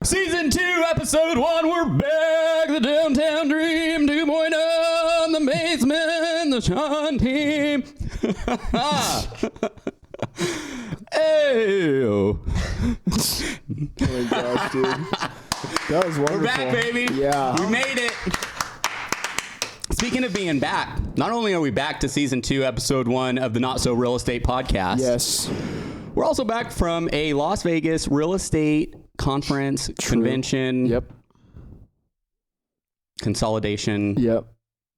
Season 2, Episode 1, we're back. The Downtown Dream 2.0, the basement, the Shawn team. Hey. Oh my gosh, dude. That was wonderful. We're back, baby. Yeah. We made it. Speaking of being back, not only are we back to Season 2, Episode 1 of the Not So Real Estate Podcast. Yes. We're also back from a Las Vegas real estate conference, convention. Yep. Consolidation. Yep.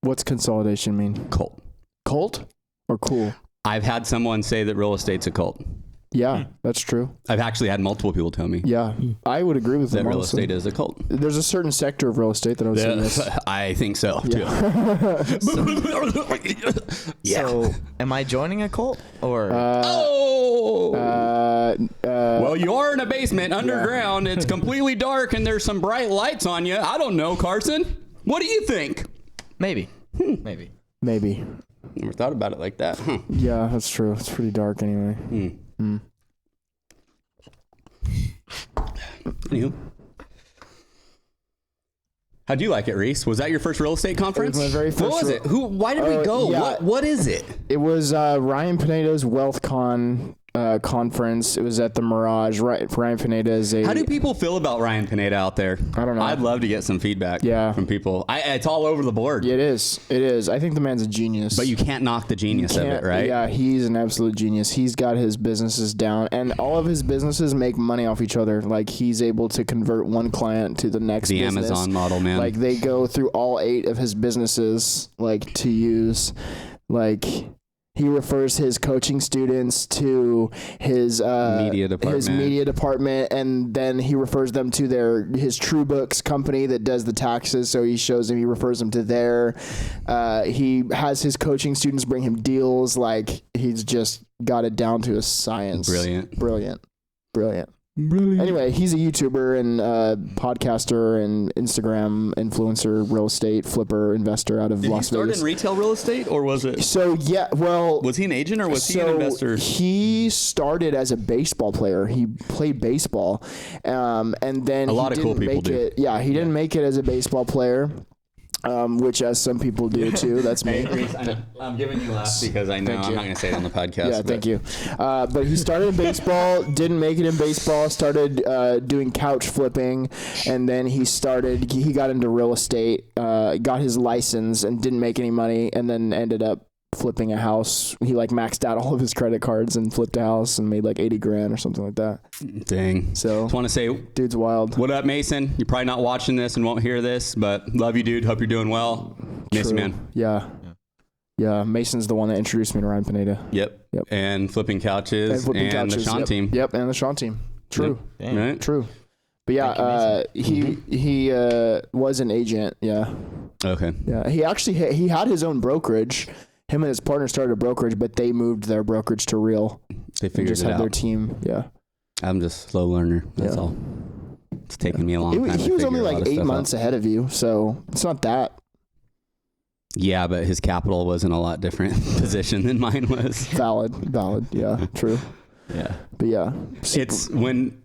What's consolidation mean? Cult. Cult or cool? I've had someone say that real estate's a cult. Yeah, that's true. I've actually had multiple people tell me. Yeah, I would agree with that them. Real estate is a cult. There's a certain sector of real estate that I would say yes. I think so, too. Yeah. So, am I joining a cult or? Well, you are in a basement underground. It's completely dark and there's some bright lights on you. I don't know, Carson. What do you think? Maybe. Maybe. Never thought about it like that. Yeah, that's true. It's pretty dark anyway. Anywho. How'd you like it, Reese? Was that your first real estate conference? It was my very first. What was it? Why did we go? Yeah. What is it? It was Ryan Pineda's WealthCon conference. It was at the Mirage. Ryan Pineda is a... How do people feel about Ryan Pineda out there? I don't know. I'd love to get some feedback from people. It's all over the board. Yeah, it is. It is. I think the man's a genius. But you can't knock the genius of it, right? Yeah, he's an absolute genius. He's got his businesses down, and all of his businesses make money off each other. Like, he's able to convert one client to the next the business. Amazon model, man. Like, they go through all 8 of his businesses, like, to use, like... He refers his coaching students to his media department, and then he refers them to his True Books company that does the taxes. So he refers them to there. He has his coaching students bring him deals. Like, he's just got it down to a science. Brilliant. Anyway, he's a YouTuber and podcaster and Instagram influencer, real estate flipper, investor out of Las Vegas. Did he start in retail real estate, or was it? So, yeah, well... Was he an agent, or was he an investor? He started as a baseball player. He played baseball, and then a lot of cool people do. Yeah, he didn't make it as a baseball player. Which, as some people do too. That's me. I'm giving you laughs because I know I'm not going to say it on the podcast. Yeah, thank you. But he started in baseball, didn't make it in baseball, started doing couch flipping, and then he got into real estate, got his license, and didn't make any money, and then ended up flipping a house. He maxed out all of his credit cards and flipped a house and made $80,000 or something like that. Dang. So just want to say, dude's wild. What up, Mason? You're probably not watching this and won't hear this, but love you, dude. Hope you're doing well. Miss you, man. Yeah. Mason's the one that introduced me to Ryan Pineda. Yep. And flipping couches and the Shawn team. Yep. And the Shawn team. True. Yep. Right. True. But yeah, he was an agent. Yeah. Okay. Yeah. He actually he had his own brokerage. Him and his partner started a brokerage, but they moved their brokerage to real. They figured just it had out. Their team. Yeah. I'm just a slow learner. That's all. It's taken me a long time. He was only 8 months ahead of you, so it's not that. Yeah, but his capital was in a lot different position than mine was. Valid. Yeah, true. Yeah. But yeah. It's when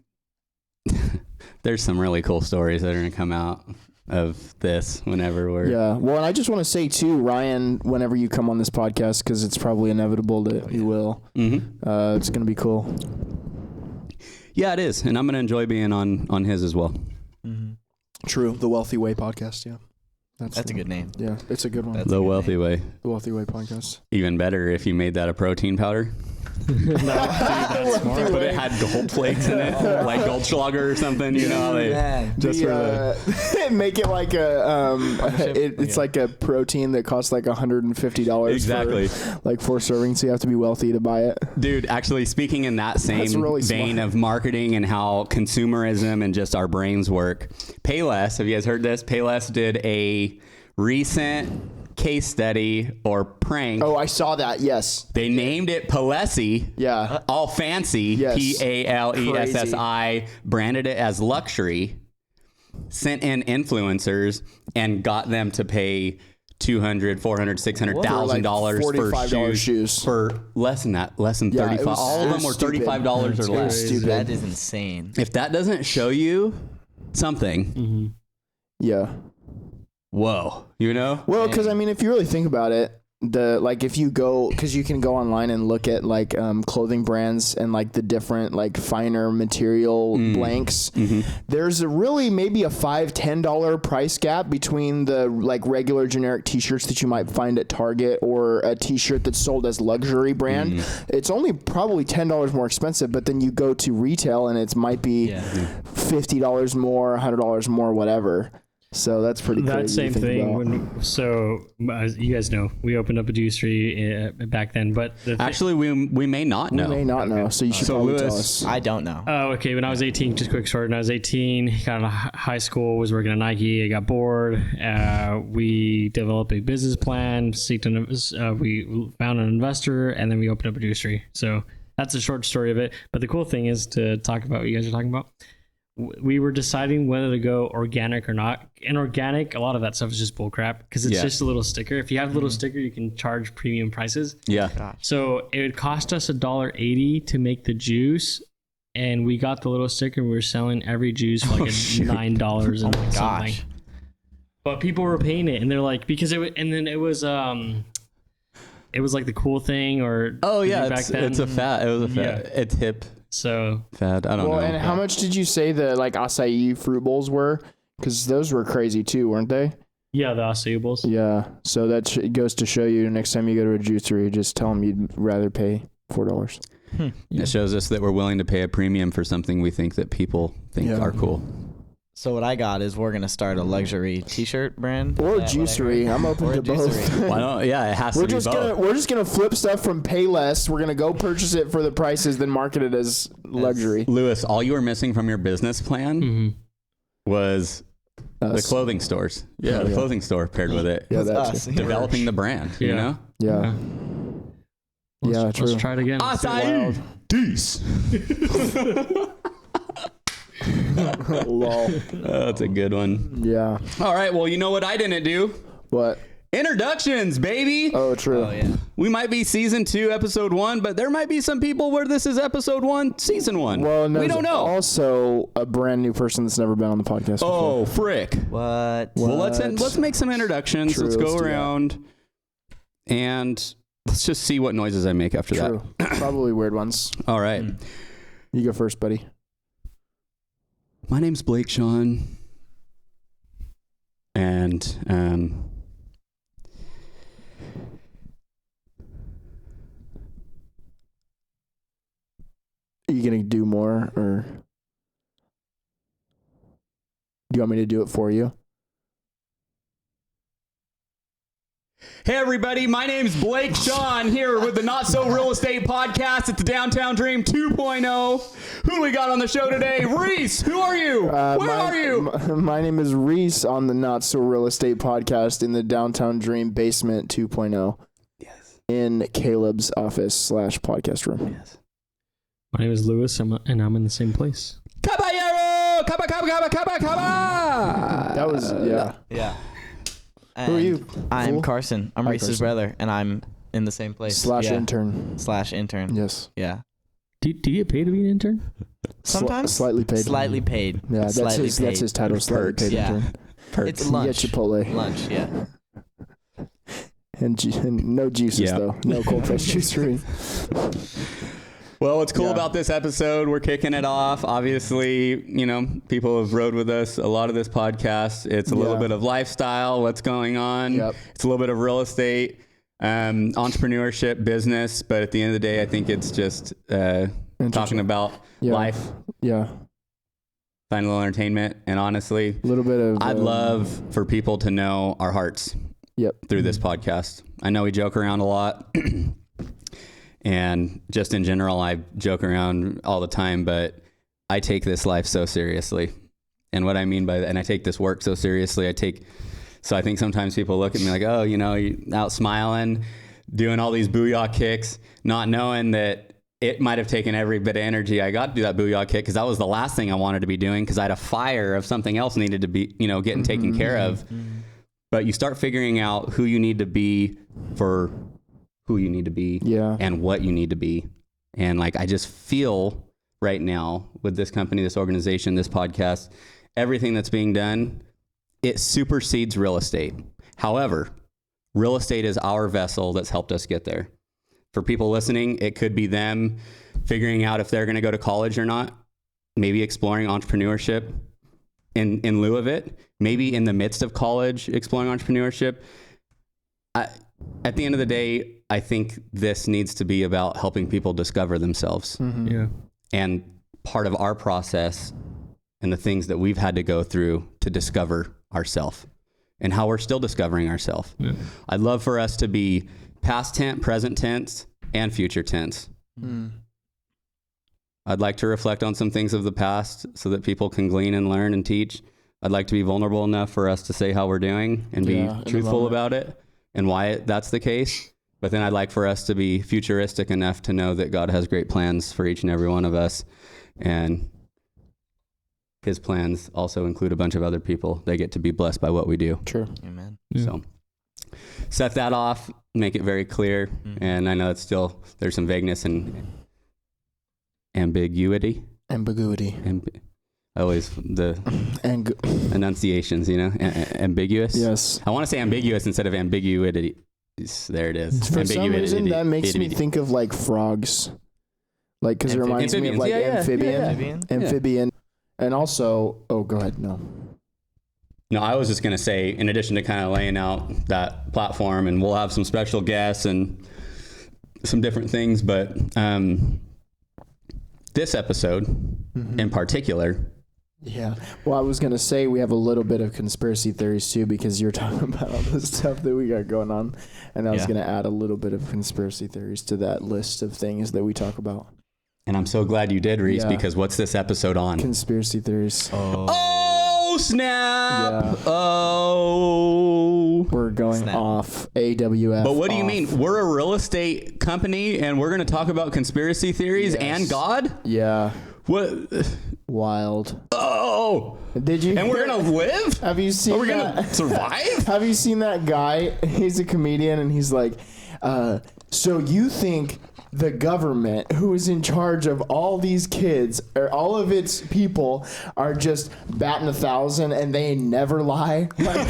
there's some really cool stories that are going to come out of this whenever we're... Yeah. Well, and I just want to say, too, Ryan, whenever you come on this podcast, because it's probably inevitable that you will, it's going to be cool. Yeah, it is. And I'm going to enjoy being on his as well. Mm-hmm. True. The Wealthy Way podcast, yeah. That's a good name. Yeah, it's a good one. The Wealthy Way. The Wealthy Way podcast. Even better if you made that a protein powder. That's smart. But it had gold flakes in it, like Goldschlager or something, you know. Make it like it's like a protein that costs like $150 exactly for like 4 servings, so you have to be wealthy to buy it. Dude, actually, speaking in that same really vein smart. of marketing and how consumerism and just our brains work, Payless, have you guys heard this? Payless did a recent case study or prank. Oh, I saw that. Yes. They named it Palessi. Yeah. All fancy. Yes. Palessi. Branded it as luxury. Sent in influencers and got them to pay $200,000, $400,000, $600,000 for shoes for less than that, less than 35. All of them were $35 or less. Stupid. That is insane. If that doesn't show you something. Yeah. Whoa. You know? Well, because I mean, if you really think about it, if you go, because you can go online and look at like clothing brands and like the different like finer material blanks. There's really maybe a $5-10 price gap between the like regular generic t-shirts that you might find at Target or a t-shirt that's sold as luxury brand. It's only probably $10 more expensive, but then you go to retail and it might be $50 more, $100 more, whatever. So that's pretty crazy. That same thing. As you guys know, we opened up a juicery back then, but actually, we may not know. We may not know. So you should probably tell us. I don't know. Oh, okay. When I was 18, just a quick story. When I was 18, got out of high school, was working at Nike. I got bored. We developed a business plan. We found an investor, and then we opened up a juicery. So that's a short story of it. But the cool thing is to talk about what you guys are talking about. We were deciding whether to go organic or not. And organic, a lot of that stuff is just bull crap because it's just a little sticker. If you have a little sticker, you can charge premium prices. Yeah. Gosh. So it would cost us $1.80 to make the juice. And we got the little sticker and we were selling every juice for like $9 and something. Gosh. But people were paying it and they're like, because it was like the cool thing or. Oh yeah. It's a fad. It was a fad. Yeah. It's hip. So fad. I don't know. And how much did you say the like acai fruit bowls were? Because those were crazy too, weren't they? Yeah, the acai bowls. Yeah. So that goes to show you next time you go to a juicery, just tell them you'd rather pay $4. It shows us that we're willing to pay a premium for something we think that people think are cool. So what I got is we're going to start a luxury t-shirt brand. Or juicery. I'm open to both. Why not? Yeah, it has to be both. We're just going to flip stuff from Payless. We're going to go purchase it for the prices, then market it as luxury. Lewis, all you were missing from your business plan was the clothing stores. Yeah, the clothing store paired with it. Yeah, that's developing the brand, you know? Yeah. True. Let's try it again. Acai Dees. Lol. That's a good one. Yeah. All right. Well, you know what I didn't do? What? Introductions, baby. Oh, true. Oh, yeah. We might be season 2, episode 1, but there might be some people where this is episode 1, season 1. Well, we don't know. Also, a brand new person that's never been on the podcast before. Oh, frick. What? Well, let's make some introductions. Let's go around and let's just see what noises I make after that. Probably weird ones. All right. You go first, buddy. My name's Blake Shawn, and are you gonna do more, or do you want me to do it for you? Hey everybody, my name's Blake Shawn here with the Not So Real Estate Podcast at the Downtown Dream 2.0. Who do we got on the show today? Reece, who are you? Where are you? My name is Reece on the Not So Real Estate Podcast in the Downtown Dream Basement 2.0. Yes. In Caleb's office / podcast room. Yes. My name is Lewis and I'm in the same place. Caballero! Caba! That was, Yeah. And who are you? I'm Carson. I'm Reese's brother, and I'm in the same place. /intern. /intern. Yes. Yeah. Do you get paid to be an intern? Sometimes. Slightly paid. Slightly paid. Yeah, that's his title. Slightly paid intern. It's lunch. You get Chipotle. Lunch, yeah. And no juices, though. No cold pressed juicery. Well, what's cool about this episode, we're kicking it off. Obviously, you know, people have rode with us a lot of this podcast. It's a little bit of lifestyle, what's going on. Yep. It's a little bit of real estate, entrepreneurship, business. But at the end of the day, I think it's just talking about life. Yeah. Find a little entertainment. And honestly, a little bit of I'd love for people to know our hearts through this podcast. I know we joke around a lot. And just in general, I joke around all the time, but I take this life so seriously. And what I mean by that, and I take this work so seriously, so I think sometimes people look at me like, oh, you know, you out smiling, doing all these booyah kicks, not knowing that it might have taken every bit of energy I got to do that booyah kick, because that was the last thing I wanted to be doing, because I had a fire of something else needed to be, you know, getting taken care of. But you start figuring out who you need to be for who you need to be and what you need to be. And like, I just feel right now with this company, this organization, this podcast, everything that's being done, it supersedes real estate. However, real estate is our vessel that's helped us get there. For people listening, it could be them figuring out if they're going to go to college or not, maybe exploring entrepreneurship in lieu of it, maybe in the midst of college exploring entrepreneurship. At the end of the day, I think this needs to be about helping people discover themselves. Mm-hmm. Yeah. And part of our process and the things that we've had to go through to discover ourselves and how we're still discovering ourselves. Yeah. I'd love for us to be past tense, present tense, and future tense. I'd like to reflect on some things of the past so that people can glean and learn and teach. I'd like to be vulnerable enough for us to say how we're doing and be truthful about it and why that's the case. But then I'd like for us to be futuristic enough to know that God has great plans for each and every one of us. And his plans also include a bunch of other people. They get to be blessed by what we do. True. Amen. Yeah. So set that off, make it very clear. And I know it's still, there's some vagueness and ambiguity. Always the enunciations, you know, ambiguous. Yes. I want to say ambiguous instead of ambiguity. There it is. For some reason, that makes me think of like frogs. Like, because it reminds me of like amphibian. And also, oh, go ahead. No, I was just going to say, in addition to kind of laying out that platform, and we'll have some special guests and some different things, but this episode in particular. Yeah. Well, I was going to say we have a little bit of conspiracy theories too, because you're talking about all the stuff that we got going on. And I was going to add a little bit of conspiracy theories to that list of things that we talk about. And I'm so glad you did, Reese, because what's this episode on? Conspiracy theories. Oh, snap. Yeah. Oh. We're going off AWF. But what do you mean? We're a real estate company and we're going to talk about conspiracy theories and God? Yeah. What? Wild. Oh. Did you? And we're going to live? Have you seen Are we going to survive? Have you seen that guy? He's a comedian and he's like, so you think the government, who is in charge of all these kids, or all of its people, are just batting 1,000 and they never lie? Like,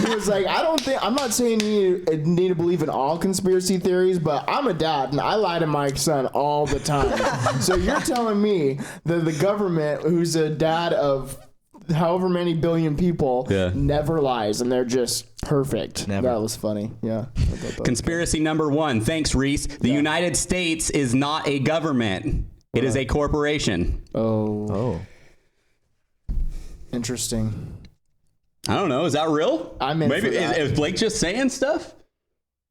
he was like, I'm not saying you need to believe in all conspiracy theories, but I'm a dad and I lie to my son all the time. So you're telling me that the government, who's a dad of however many billion people, never lies and they're just perfect. Never. That was funny. Yeah. Conspiracy number 1. Thanks, Reese. The United States is not a government. It is a corporation. Oh. Interesting. I don't know. Is that real? I'm in Maybe for that. is Blake just saying stuff?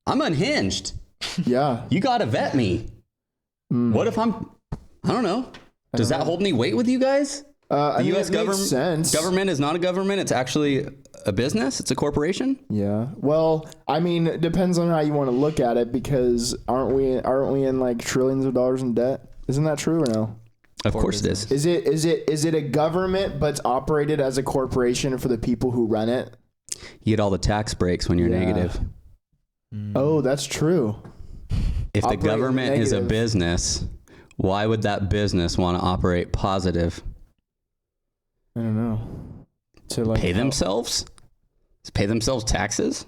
I'm unhinged. Yeah. You got to vet me. What if I don't know. Does that hold any weight with you guys? The U.S. government is not a government. It's actually a business. It's a corporation. Yeah. Well, I mean, it depends on how you want to look at it, because aren't we in like trillions of dollars in debt? Isn't that true or no? Of course it is. Is it a government but it's operated as a corporation for the people who run it? You get all the tax breaks when you're negative. Oh, that's true. If the government is a business, why would that business want to operate positive? I don't know. To like pay themselves? Pay themselves taxes?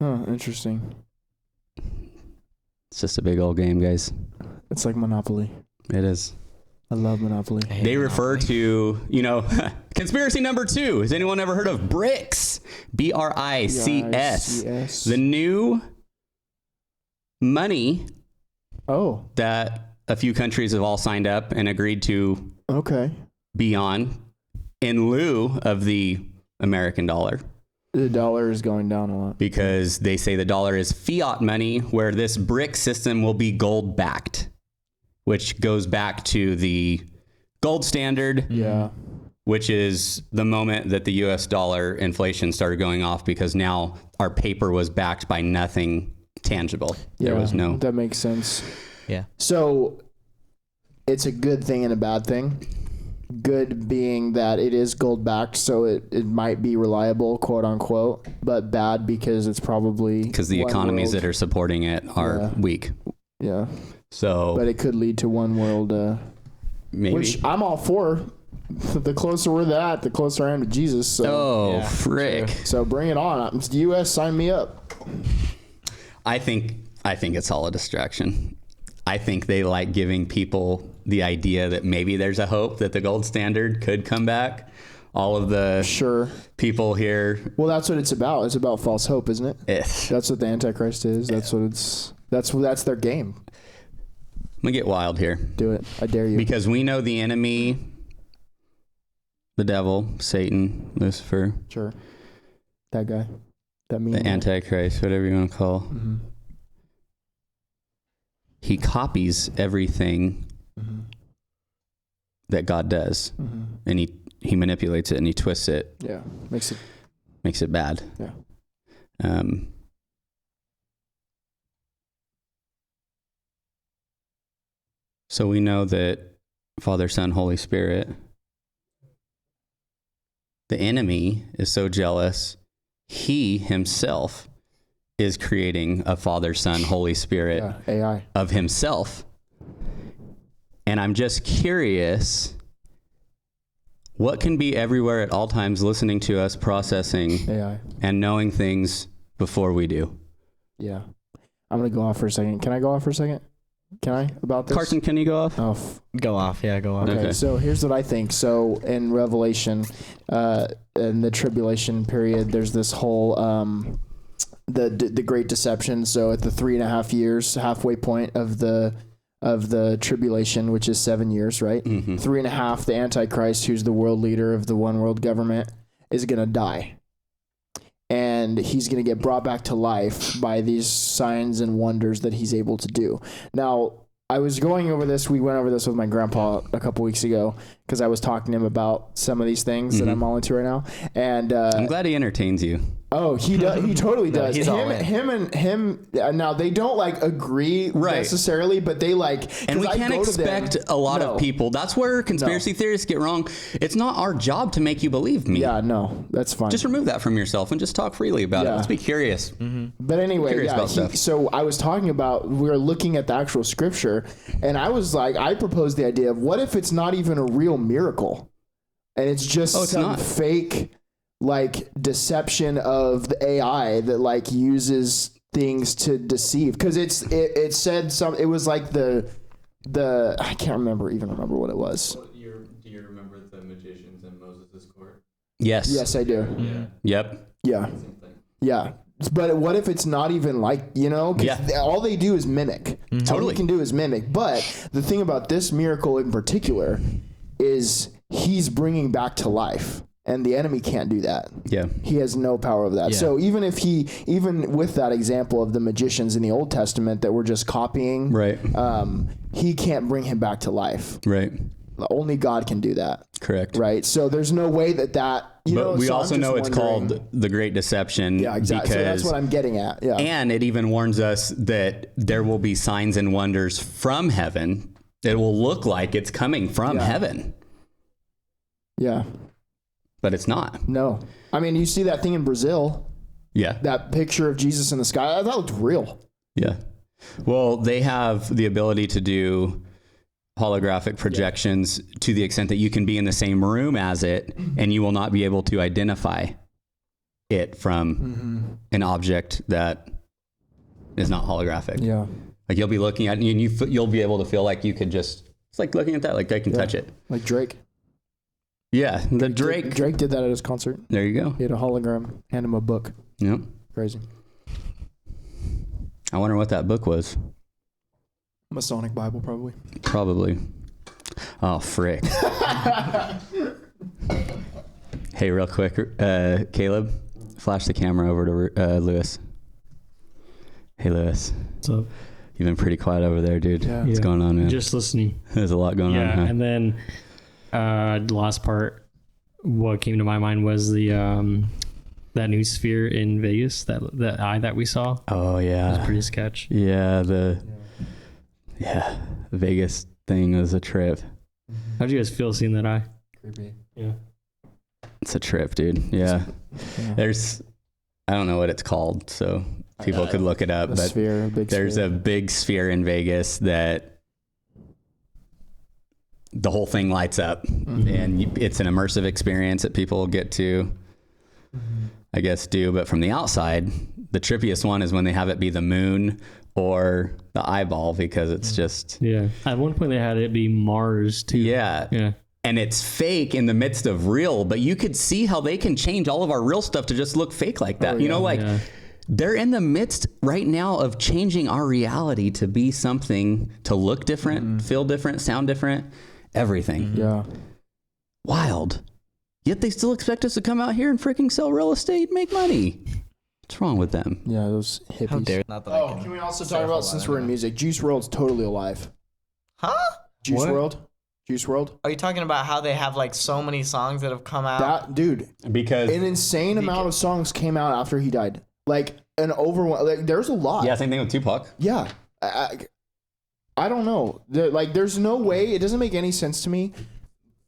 Oh, interesting. It's just a big old game, guys. It's like Monopoly. It is. I love Monopoly. They refer to, conspiracy number 2. Has anyone ever heard of BRICS? BRICS. The new money that a few countries have all signed up and agreed to be on in lieu of the American dollar. The dollar is going down a lot. Because they say the dollar is fiat money, where this BRIC system will be gold backed, which goes back to the gold standard. Yeah. Which is the moment that the US dollar inflation started going off, because now our paper was backed by nothing tangible. Yeah, there was no. That makes sense. Yeah. So it's a good thing and a bad thing. Good being that it is gold backed, so it might be reliable, quote unquote, but bad because it's probably because the economies that are supporting it are weak. Yeah. So, but it could lead to one world, maybe. Which I'm all for. The closer we're that, the closer I am to Jesus. So, frick. So bring it on. U.S., sign me up. I think it's all a distraction. I think they like giving people the idea that maybe there's a hope that the gold standard could come back. All of the people here. Well, that's what it's about. It's about false hope, isn't it? That's what the Antichrist is. That's what it's. That's their game. I'm gonna get wild here. Do it. I dare you. Because we know the enemy, the devil, Satan, Lucifer. Sure. That guy. That mean. The Antichrist, whatever you want to call. Mm-hmm. He copies everything that God does, and he manipulates it and he twists it. Yeah, makes it bad. Yeah. So we know that Father, Son, Holy Spirit. The enemy is so jealous, he himself is creating a Father, Son, Holy Spirit AI of himself. And I'm just curious, what can be everywhere at all times listening to us, processing AI and knowing things before we do? Yeah. I'm going to go off for a second. Can I go off for a second? Can I about this? Carson, can you go off? Go off. Yeah, go off. Okay. So here's what I think. So in Revelation, in the tribulation period, there's this whole, the great deception. So at the 3.5 years, halfway point of the tribulation, which is 7 years, right? 3.5, the Antichrist, who's the world leader of the one world government, is going to die. And he's going to get brought back to life by these signs and wonders that he's able to do. Now, I was going over this. We went over this with my grandpa a couple weeks ago because I was talking to him about some of these things that I'm all into right now. And I'm glad he entertains you. Oh, he does. He totally does. He's all in. Him. Now they don't like agree necessarily, but they like. And we can't expect a lot of people. That's where conspiracy theorists get wrong. It's not our job to make you believe me. Yeah, no, that's fine. Just remove that from yourself and just talk freely about it. Let's be curious. But anyway, so I was talking about, we were looking at the actual scripture, and I was like, I proposed the idea of what if it's not even a real miracle, and it's just some fake like deception of the AI that like uses things to deceive, because it said it was like the I can't remember what it was. Do you remember the magicians in Moses' court? Yes I do. Yep. Yeah. But what if it's not even like, all they do is mimic. All they can do is mimic. But the thing about this miracle in particular is he's bringing back to life. And the enemy can't do that. Yeah. He has no power over that. Yeah. So even with that example of the magicians in the Old Testament that were just copying, right? He can't bring him back to life. Right. Only God can do that. Correct. Right. So there's no way that but we also know it's called the Great Deception. Yeah, exactly. So that's what I'm getting at. Yeah. And it even warns us that there will be signs and wonders from heaven. It will look like it's coming from heaven. Yeah. But it's not. No. I mean, you see that thing in Brazil. Yeah. That picture of Jesus in the sky. That looked real. Yeah. Well, they have the ability to do holographic projections to the extent that you can be in the same room as it and you will not be able to identify it from an object that is not holographic. Yeah. Like you'll be looking at it and you'll be able to feel like you could it's like looking at that, like I can touch it. Like Drake. Yeah, Drake did that at his concert. There you go. He had a hologram, hand him a book. Yep. Crazy. I wonder what that book was. Masonic Bible, probably. Probably. Oh, frick. Hey, real quick, Caleb, flash the camera over to Lewis. Hey, Lewis. What's up? You've been pretty quiet over there, dude. Yeah. What's going on, man? Just listening. There's a lot going on. Yeah, and then the last part, what came to my mind was the that new sphere in Vegas, that eye that we saw. Oh yeah, it was pretty sketch. Yeah, the Vegas thing was a trip. How'd you guys feel seeing that eye? Creepy. Yeah, it's a trip, dude. Yeah. There's, I don't know what it's called, so people could look it up. But there's a big sphere in Vegas that the whole thing lights up, and it's an immersive experience that people get to, I guess, do. But from the outside, the trippiest one is when they have it be the moon or the eyeball, because it's just... Yeah. At one point they had it be Mars too. Yeah. And it's fake in the midst of real, but you could see how they can change all of our real stuff to just look fake like that. They're in the midst right now of changing our reality to be something, to look different, feel different, sound different, everything. Yeah. Wild. Yet they still expect us to come out here and freaking sell real estate and make money. What's wrong with them? Yeah, those hippies. How dare not that I can we also talk about, since we're in music, Juice WRLD's totally alive. Huh? Juice WRLD? Are you talking about how they have like so many songs that have come out? That dude, because an insane amount of songs came out after he died. Like an overwhelming. There's a lot. Yeah, same thing with Tupac. Yeah, I don't know. There's no way. It doesn't make any sense to me.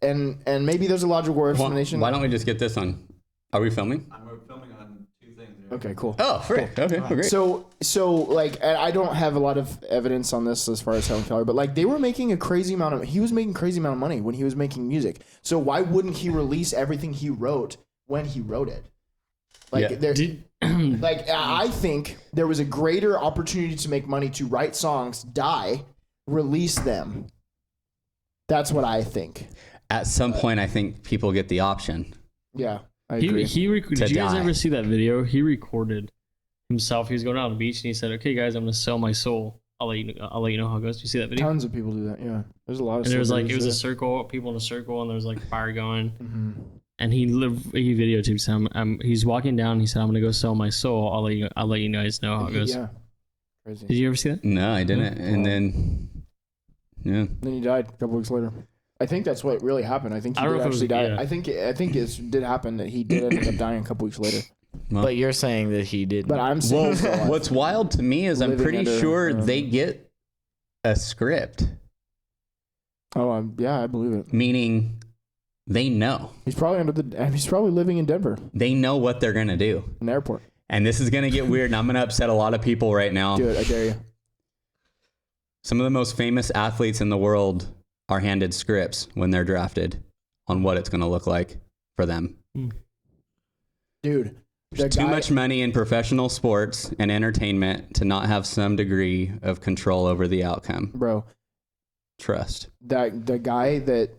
And maybe there's a logical explanation. Why don't we just get this on? Are we filming? We're filming on 2 things. Okay, cool. Oh, free. Okay, great. So like, I don't have a lot of evidence on this as far as Helen Keller, but like he was making a crazy amount of money when he was making music. So why wouldn't he release everything he wrote when he wrote it? Like, I think there was a greater opportunity to make money to write songs, die, release them. That's what I think. At some point, I think people get the option. Yeah, I agree. Did you guys ever see that video? He recorded himself. He was going out on the beach and he said, "Okay, guys, I'm going to sell my soul. I'll let you know how it goes." Do you see that video? Tons of people do that. Yeah, there's a lot of. And there was it was a circle, people in a circle, and there was like fire going. Mm-hmm. And he videotaped him. He's walking down. He said, "I'm gonna go sell my soul. I'll let you guys know how it goes." Yeah, crazy. Did you ever see that? No, I didn't. And then, Then he died a couple weeks later. I think that's what really happened. I think he did actually die. I think it did happen that he did end up dying a couple weeks later. Well, but you're saying that he didn't. But I'm saying what's wild to me is I'm pretty sure they get a script. Oh, I believe it. Meaning, they know. He's probably living in Denver. They know what they're gonna do. An airport. And this is gonna get weird, and I'm gonna upset a lot of people right now. Do it, I dare you. Some of the most famous athletes in the world are handed scripts when they're drafted on what it's gonna look like for them. Dude. There's too much money in professional sports and entertainment to not have some degree of control over the outcome. Bro. Trust. The guy that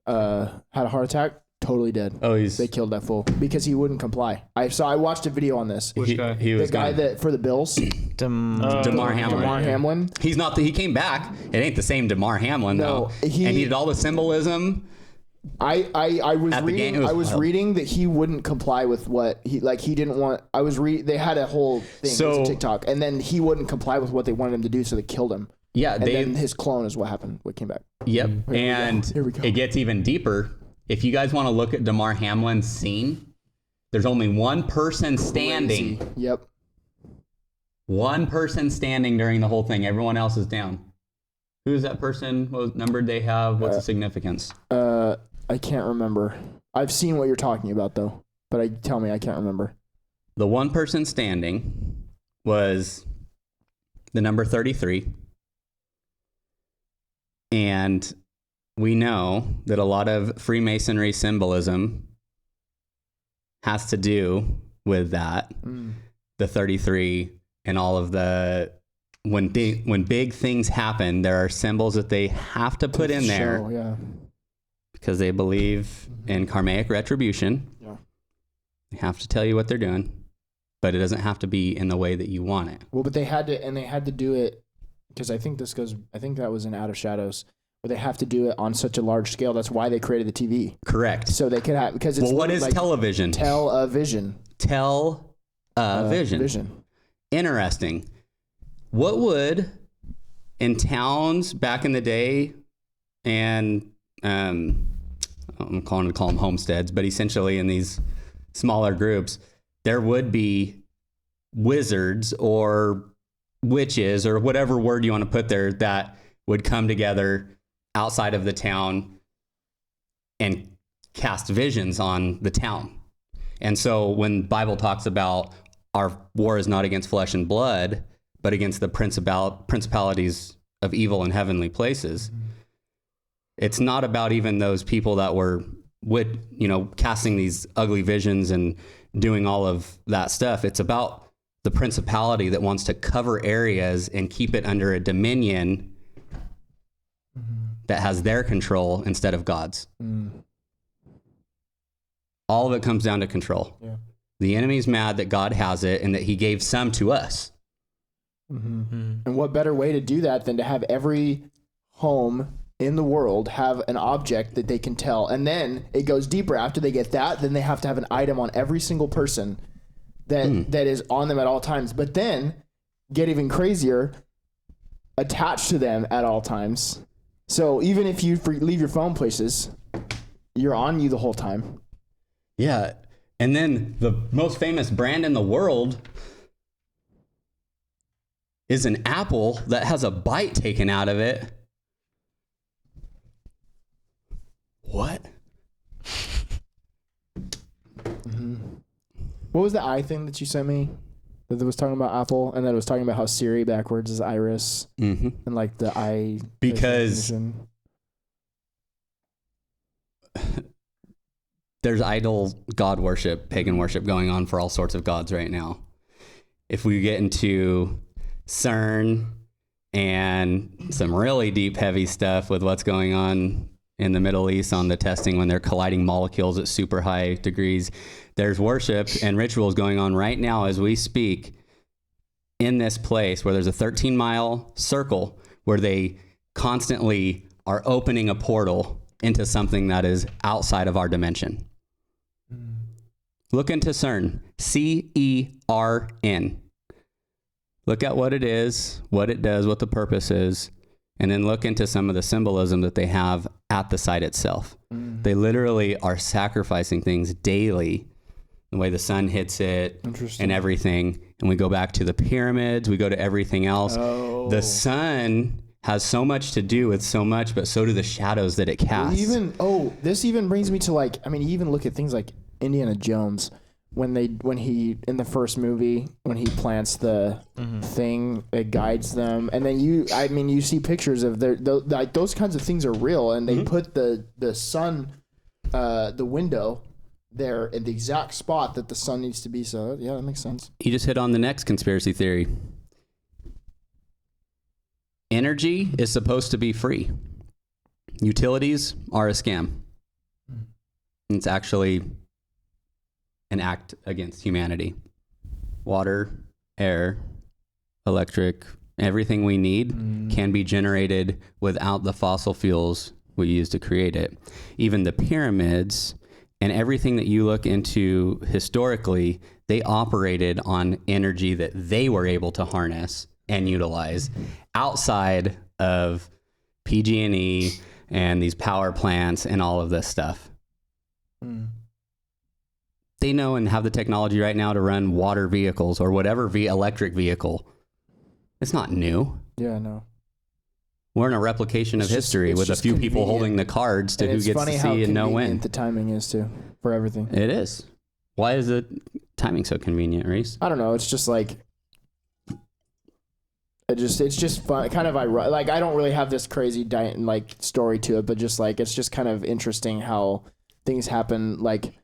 had a heart attack, totally dead. Oh, they killed that fool because he wouldn't comply. I watched a video on this. Which guy? He was the guy that for the Bills. Damar Hamlin. Damar Hamlin. He's not. He came back. It ain't the same Damar Hamlin though. And he did all the symbolism. I was reading that he wouldn't comply with what he didn't want. They had a whole thing. It was a TikTok, and then he wouldn't comply with what they wanted him to do, so they killed him. Yeah, then his clone is what happened. What came back. Yep, Here we go. It gets even deeper. If you guys want to look at Damar Hamlin's scene, there's only one person standing. Crazy. Yep. One person standing during the whole thing. Everyone else is down. Who is that person? What number they have? What's the significance? I can't remember. I've seen what you're talking about though, but I can't remember. The one person standing was the number 33. And we know that a lot of Freemasonry symbolism has to do with that. The 33 and all of the when big things happen, there are symbols that they have to put in there. Yeah. Because they believe in karmic retribution. Yeah. They have to tell you what they're doing, but it doesn't have to be in the way that you want it. Well, but they had to do it because I think that was in Out of Shadows. But they have to do it on such a large scale. That's why they created the TV. Correct. So they could have, because it's what is television? Television. Vision. Interesting. What would in towns back in the day, and I'm call them homesteads, but essentially in these smaller groups, there would be wizards or witches or whatever word you want to put there that would come together outside of the town and cast visions on the town. And so when the Bible talks about our war is not against flesh and blood, but against the principalities of evil in heavenly places, It's not about even those people that were casting these ugly visions and doing all of that stuff. It's about the principality that wants to cover areas and keep it under a dominion that has their control instead of God's. All of it comes down to control. Yeah. The enemy's mad that God has it and that he gave some to us. And what better way to do that than to have every home in the world have an object that they can tell, and then it goes deeper. After they get that, then they have to have an item on every single person that is on them at all times, but then get even crazier, attached to them at all times. So even if you leave your phone places, you're on you the whole time. Yeah. And then the most famous brand in the world is an apple that has a bite taken out of it. What? What was the eye thing that you sent me? That was talking about Apple, and then it was talking about how Siri backwards is iris, and like the eye. Because there's idol god worship, pagan worship going on for all sorts of gods right now. If we get into CERN and some really deep, heavy stuff with what's going on in the Middle East on the testing when they're colliding molecules at super high degrees, there's worship and rituals going on right now as we speak in this place where there's a 13-mile circle where they constantly are opening a portal into something that is outside of our dimension. Look into CERN, CERN. Look at what it is, what it does, what the purpose is, and then look into some of the symbolism that they have at the site itself. They literally are sacrificing things daily, the way the sun hits it and everything. And we go back to the pyramids, we go to everything else. The sun has so much to do with so much, but so do the shadows that it casts. This even brings me to you even look at things like Indiana Jones. When he in the first movie, when he plants the thing, it guides them, and then you see pictures of those kinds of things are real, and they put the sun, the window there in the exact spot that the sun needs to be. So yeah, that makes sense. You just hit on the next conspiracy theory. Energy is supposed to be free. Utilities are a scam. It's actually an act against humanity. Water, air, electric, everything we need can be generated without the fossil fuels we use to create it. Even the pyramids and everything that you look into historically, they operated on energy that they were able to harness and utilize outside of PG&E and these power plants and all of this stuff. They know and have the technology right now to run water vehicles or whatever electric vehicle. It's not new. Yeah, no. We're in a replication of history with a few people holding the cards to who gets to see and know when. The timing is too for everything. It is. Why is the timing so convenient, Reese? I don't know. It's just like it's just fun. Kind of ironic. Like I don't really have this crazy story to it, but just like it's just kind of interesting how things happen. Like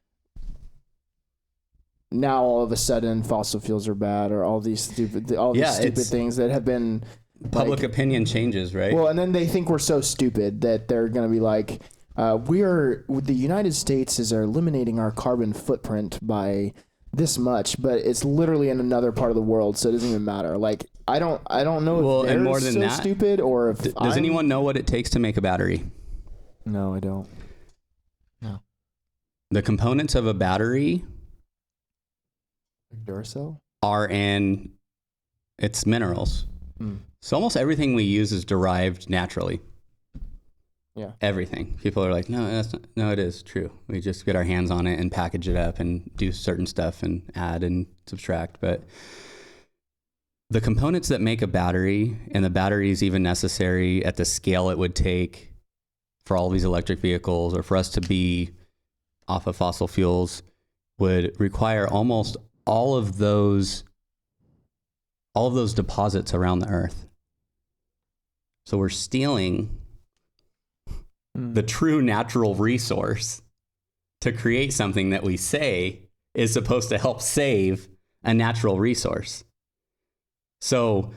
now all of a sudden fossil fuels are bad, or all these stupid things that have been public opinion changes, right? Well, and then they think we're so stupid that they're going to be like, the United States is eliminating our carbon footprint by this much, but it's literally in another part of the world, so it doesn't even matter. Like I don't know if they're and more than so that, stupid or if does anyone know what it takes to make a battery? No, I don't. No. The components of a battery Duracell are in its minerals. So almost everything we use is derived naturally. Yeah. Everything. People are like, no, that's not. No, it is true. We just get our hands on it and package it up and do certain stuff and add and subtract. But the components that make a battery, and the battery is even necessary at the scale it would take for all these electric vehicles or for us to be off of fossil fuels, would require almost all of those deposits around the earth. So we're stealing the true natural resource to create something that we say is supposed to help save a natural resource. So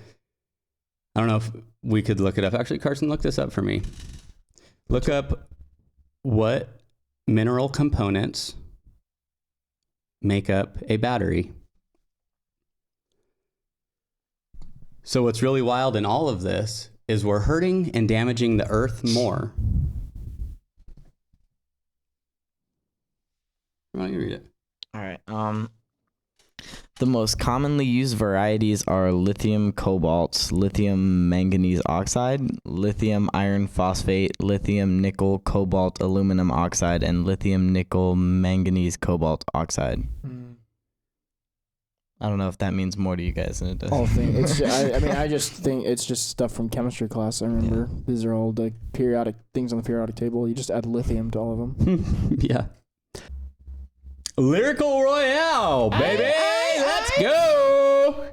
I don't know if we could look it up. Actually, Carson, look this up for me. Look up what mineral components make up a battery. So what's really wild in all of this is we're hurting and damaging the earth more. Why don't you read it? All right. The most commonly used varieties are lithium cobalt, lithium manganese oxide, lithium iron phosphate, lithium nickel cobalt aluminum oxide, and lithium nickel manganese cobalt oxide. I don't know if that means more to you guys than it does. All things. I just think it's just stuff from chemistry class. I remember these are all the periodic things on the periodic table. You just add lithium to all of them. Yeah. Lyrical Royale, baby. Let's go.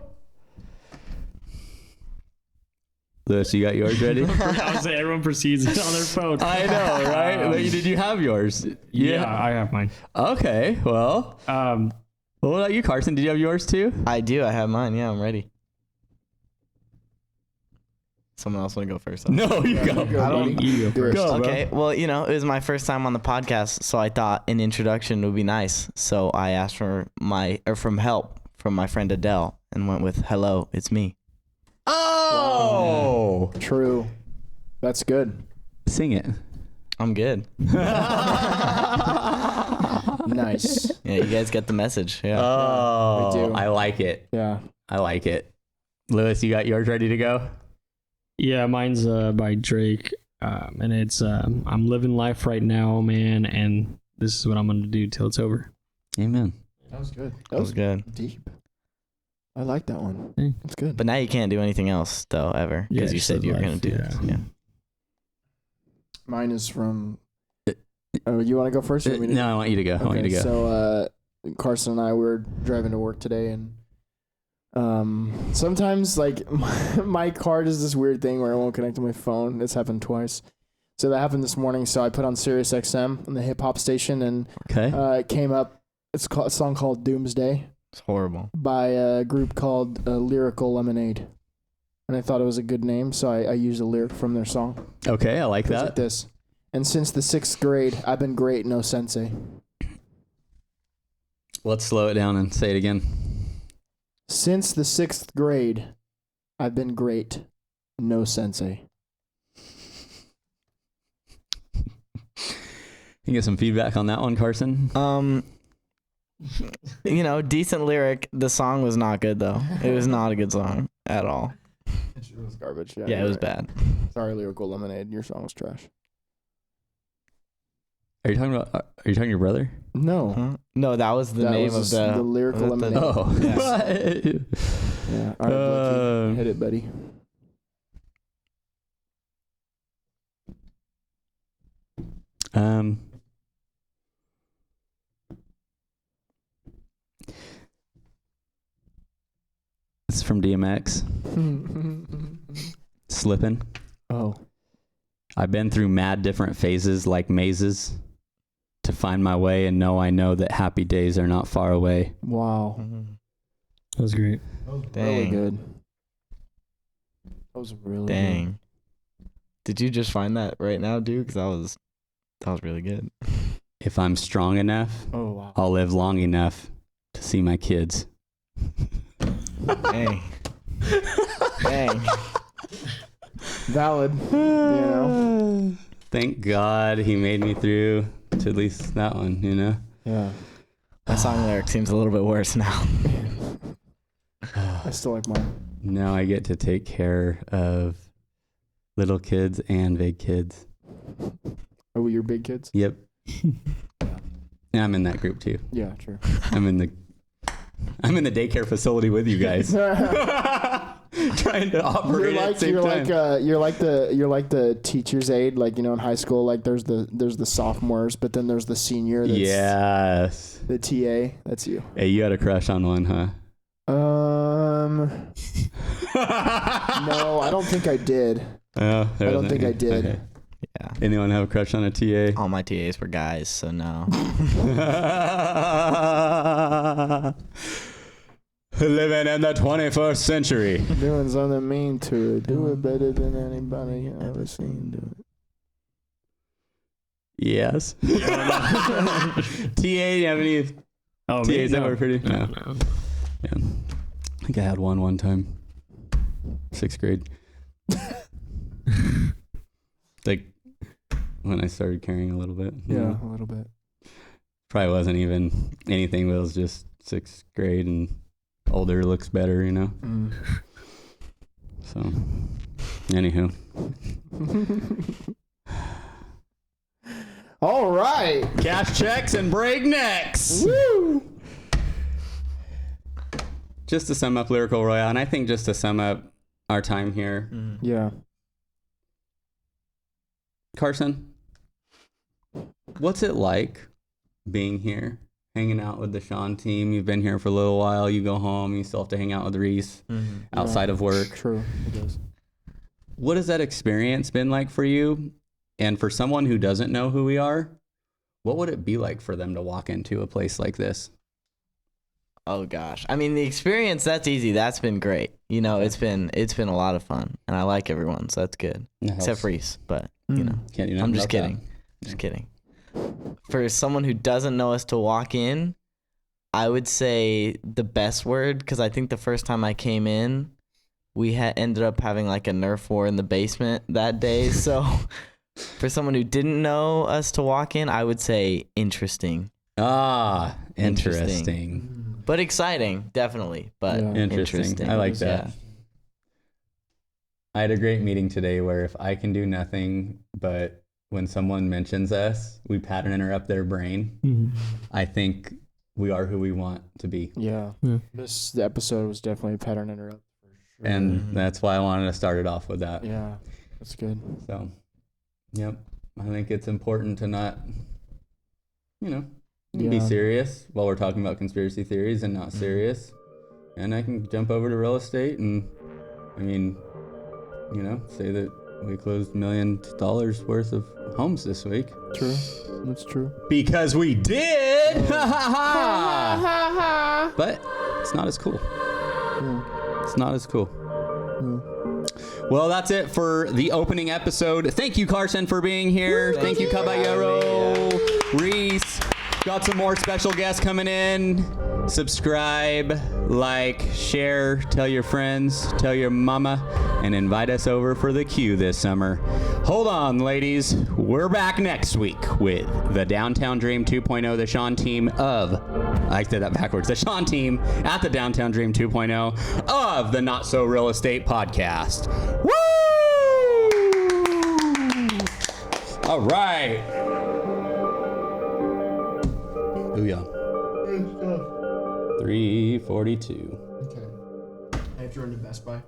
Lewis, you got yours ready? I would say everyone proceeds on their phone. I know, right? Did you have yours? Yeah, I have mine. Okay, well. What about you, Carson? Did you have yours too? I do. I have mine. Yeah, I'm ready. Someone else want to go first? No, you go. You go first. Okay, well, it was my first time on the podcast, so I thought an introduction would be nice. So I asked for help from my friend Adele and went with, "Hello, it's me." Oh! True. That's good. Sing it. I'm good. Nice. Yeah, you guys get the message. Yeah. Oh, we do. I like it. Yeah. I like it. Lewis, you got yours ready to go? Yeah, mine's by Drake, and it's I'm living life right now, man, and this is what I'm gonna do till it's over. Amen. That was good. That was good. Deep. I like that one. Hey. That's good. But now you can't do anything else, though, ever, because Yeah, you said you were going to do this. Yeah. Mine is from... Oh, you want to go first? Or me to... No, I want you to go. I want you to go. So, Carson and I were driving to work today, and sometimes, like, my car does this weird thing where it won't connect to my phone. It's happened twice. So that happened this morning, so I put on Sirius XM on the hip-hop station, and it came up. It's a song called Doomsday. It's horrible. By a group called Lyrical Lemonade. And I thought it was a good name, so I used a lyric from their song. Okay, I like that. Like this. And since the 6th grade, I've been great, no sensei. Let's slow it down and say it again. Since the 6th grade, I've been great, no sensei. You get some feedback on that one, Carson? Decent lyric. The song was not good, though. It was not a good song at all. It was garbage. Yeah, it was bad. Sorry, Lyrical Lemonade. Your song was trash. Are you talking to your brother? No. Huh? No, that was the name of the Lyrical Lemonade. Oh. Yeah. Yeah. All right, Blake, hit it, buddy. It's from DMX. Slippin'. Oh. I've been through mad different phases like mazes to find my way and I know that happy days are not far away. Wow. That was great. Really good. That was really Dang. good. Did you just find that right now, dude? Because that was really good. If I'm strong enough, wow. I'll live long enough to see my kids. Dang. Dang. Valid. Thank God he made me through to at least that one, Yeah. That song lyric seems a little bit worse now. I still like mine. Now I get to take care of little kids and big kids. Are we your big kids? Yep. Yeah, I'm in that group too. Yeah, true. I'm in the daycare facility with you guys. Trying to operate at the same time. You're like the teacher's aide, like in high school, like there's the sophomores, but then there's the senior. That's yes. The TA. That's you. Hey, you had a crush on one, huh? No, I don't think I did. Oh, I don't think I did. Okay. Yeah. Anyone have a crush on a TA? All my TAs were guys, so no. Living in the 21st century. Doing something mean to it. Do it better than anybody you ever seen do it. Yes. TA, do you have any TAs that were pretty? No. Yeah. I think I had one time. 6th grade. Like when I started caring a little bit. Yeah, a little bit. Probably wasn't even anything, but it was just 6th grade and older looks better, you know? Mm. So, anywho. All right. Cash checks and breaknecks. Woo! Just to sum up Lyrical Royale, and I think just to sum up our time here, Yeah. Carson, what's it like being here, hanging out with the Shawn team? You've been here for a little while. You go home, you still have to hang out with Reece outside of work. True, it does. What has that experience been like for you? And for someone who doesn't know who we are, what would it be like for them to walk into a place like this? Oh gosh. I mean, the experience, that's easy. That's been great. You know, it's been a lot of fun, and I like everyone, so that's good. Except for Reece, but you know. Can't you not I'm just about kidding. that? Just kidding. For someone who doesn't know us to walk in, I would say the best word, because I think the first time I came in, we ended up having like a Nerf war in the basement that day. So for someone who didn't know us to walk in, I would say interesting. Ah, interesting. But exciting, definitely. But Yeah. Interesting. I like that. Yeah. I had a great meeting today where if I can do nothing but when someone mentions us, we pattern interrupt their brain. I think we are who we want to be. Yeah. The episode was definitely a pattern interrupt. For sure. And that's why I wanted to start it off with that. Yeah, that's good. So, yep. I think it's important to not, be Yeah. serious while we're talking about conspiracy theories and not serious. And I can jump over to real estate and, say that we closed $1 million worth of homes this week. True. That's true. Because we did! But it's not as cool. It's not as cool. Well, that's it for the opening episode. Thank you, Carson, for being here. Thank you, Caballero. Reece. Got some more special guests coming in. Subscribe, like, share, tell your friends, tell your mama, and invite us over for the Q this summer. Hold on, ladies. We're back next week with the Downtown Dream 2.0, the Shawn team of... I said that backwards. The Shawn team at the Downtown Dream 2.0 of the Not So Real Estate Podcast. Woo! All right. Booyah. 3:42. Okay. I have to run to Best Buy.